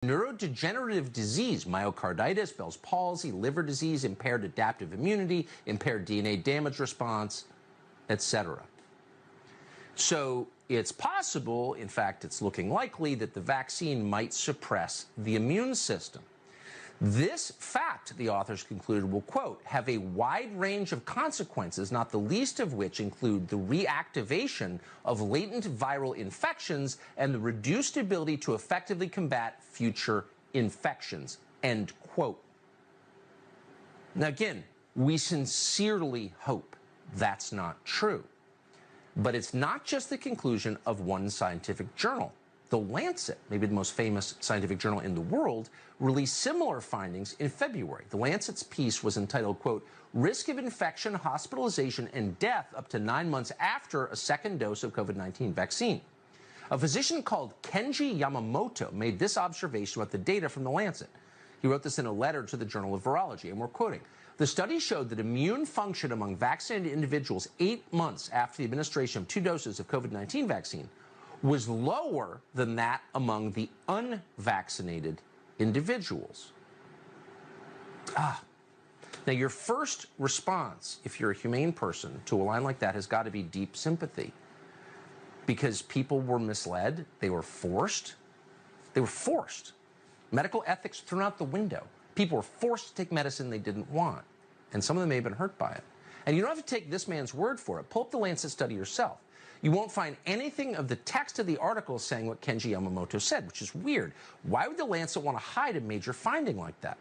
neurodegenerative disease, myocarditis, Bell's palsy, liver disease, impaired adaptive immunity, impaired DNA damage response, etc. So it's possible, in fact, it's looking likely that the vaccine might suppress the immune system. This fact, the authors concluded, will, quote, have a wide range of consequences, not the least of which include the reactivation of latent viral infections and the reduced ability to effectively combat future infections, end quote. Now, again, we sincerely hope that's not true. But it's not just the conclusion of one scientific journal. The Lancet, maybe the most famous scientific journal in the world, released similar findings in February. The Lancet's piece was entitled, quote, Risk of Infection, Hospitalization, and Death up to 9 months after a second dose of COVID-19 vaccine. A physician called Kenji Yamamoto made this observation about the data from the Lancet. He wrote this in a letter to the Journal of Virology, and we're quoting. The study showed that immune function among vaccinated individuals 8 months after the administration of 2 doses of COVID-19 vaccine was lower than that among the unvaccinated individuals. Now, your first response, if you're a humane person, to a line like that has got to be deep sympathy, because people were misled, they were forced. Medical ethics thrown out the window. People were forced to take medicine they didn't want, and some of them may have been hurt by it. And you don't have to take this man's word for it. Pull up the Lancet study yourself. You won't find anything of the text of the article saying what Kenji Yamamoto said, which is weird. Why would the Lancet want to hide a major finding like that?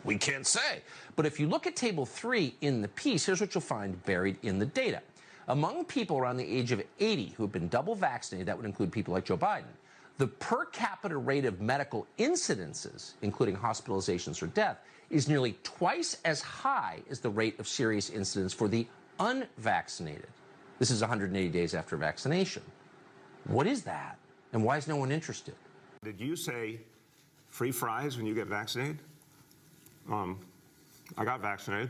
We can't say. But if you look at Table 3 in the piece, here's what you'll find buried in the data. Among people around the age of 80 who have been double vaccinated, that would include people like Joe Biden, the per capita rate of medical incidences, including hospitalizations or death, is nearly twice as high as the rate of serious incidents for the unvaccinated. This is 180 days after vaccination. What is that? And why is no one interested? Did you say free fries when you get vaccinated? I got vaccinated.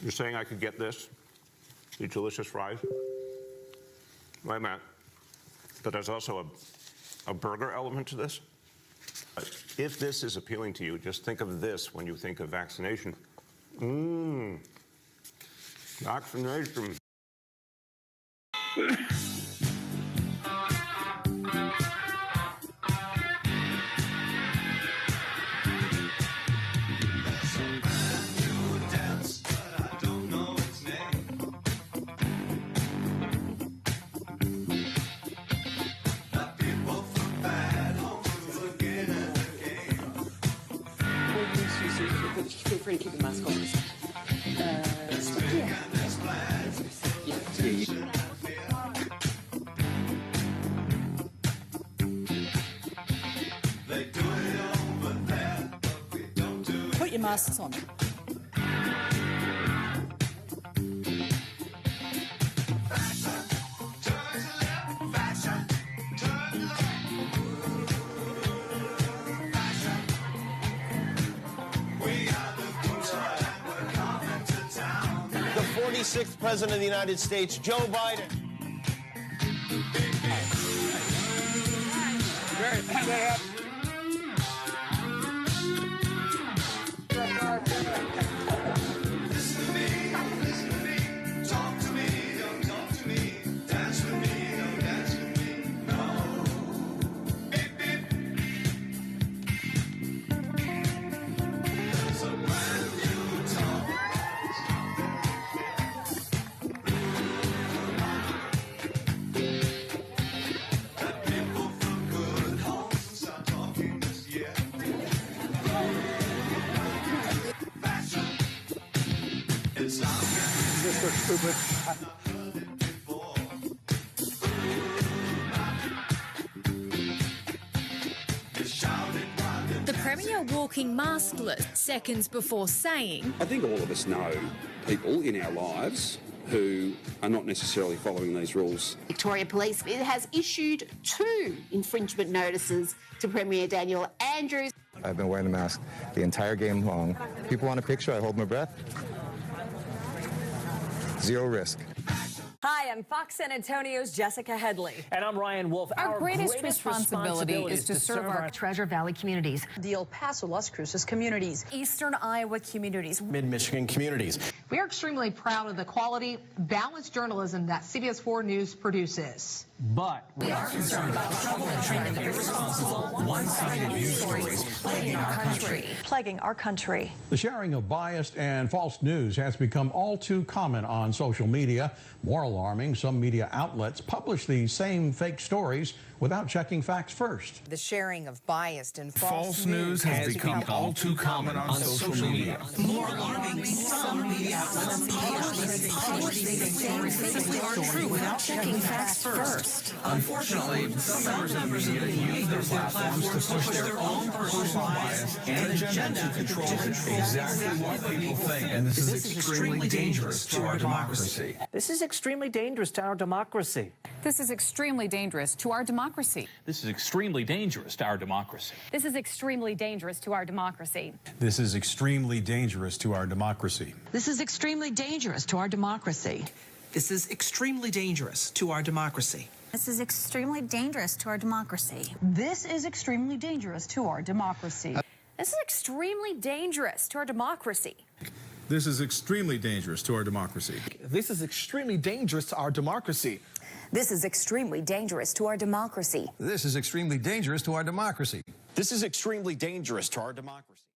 You're saying I could get this? These delicious fries? Wait a minute. But there's also a burger element to this? If this is appealing to you, just think of this when you think of vaccination. Vaccination. Feel free to keep the mask on. Put your masks on. The 46th President of the United States, Joe Biden. Listen to me, talk to me, don't talk to me, dance with me, don't dance with me, no. Beep, beep. There's a brand new talk. That people from good homes start talking this year. Fashion. It's not The Premier walking maskless seconds before saying, I think all of us know people in our lives who are not necessarily following these rules. Victoria Police has issued 2 infringement notices to Premier Daniel Andrews. I've been wearing the mask the entire game long. People want a picture, I hold my breath. Zero risk. Hi, I'm Fox San Antonio's Jessica Headley. And I'm Ryan Wolf. Our greatest responsibility is to serve our Treasure Valley communities, the El Paso, Las Cruces communities, Eastern Iowa communities, Mid-Michigan communities. We are extremely proud of the quality, balanced journalism that CBS 4 News produces. But we are concerned about trouble and irresponsible, one-sided news stories plaguing our country. plaguing our country. The sharing of biased and false news has become all too common on social media. More alarming, some media outlets publish these same fake stories without checking facts first. The sharing of biased and False news has become all too common on social media. More alarming, some media outlets publish these stories simply aren't true without checking facts first. Unfortunately, some members of the media use their platforms to push their own personal bias and agenda to control exactly what people think. And this is extremely dangerous to our democracy. this is extremely dangerous to our democracy. This is extremely dangerous to our democracy. This is extremely dangerous to our democracy. This is extremely dangerous to our democracy. This is extremely dangerous to our democracy. This is extremely dangerous to our democracy. This is extremely dangerous to our democracy. This is extremely dangerous to our democracy. This is extremely dangerous to our democracy. This is extremely dangerous to our democracy. This is extremely dangerous to our democracy. This is extremely dangerous to our democracy. This is extremely dangerous to our democracy. This is extremely dangerous to our democracy. This is extremely dangerous to our democracy.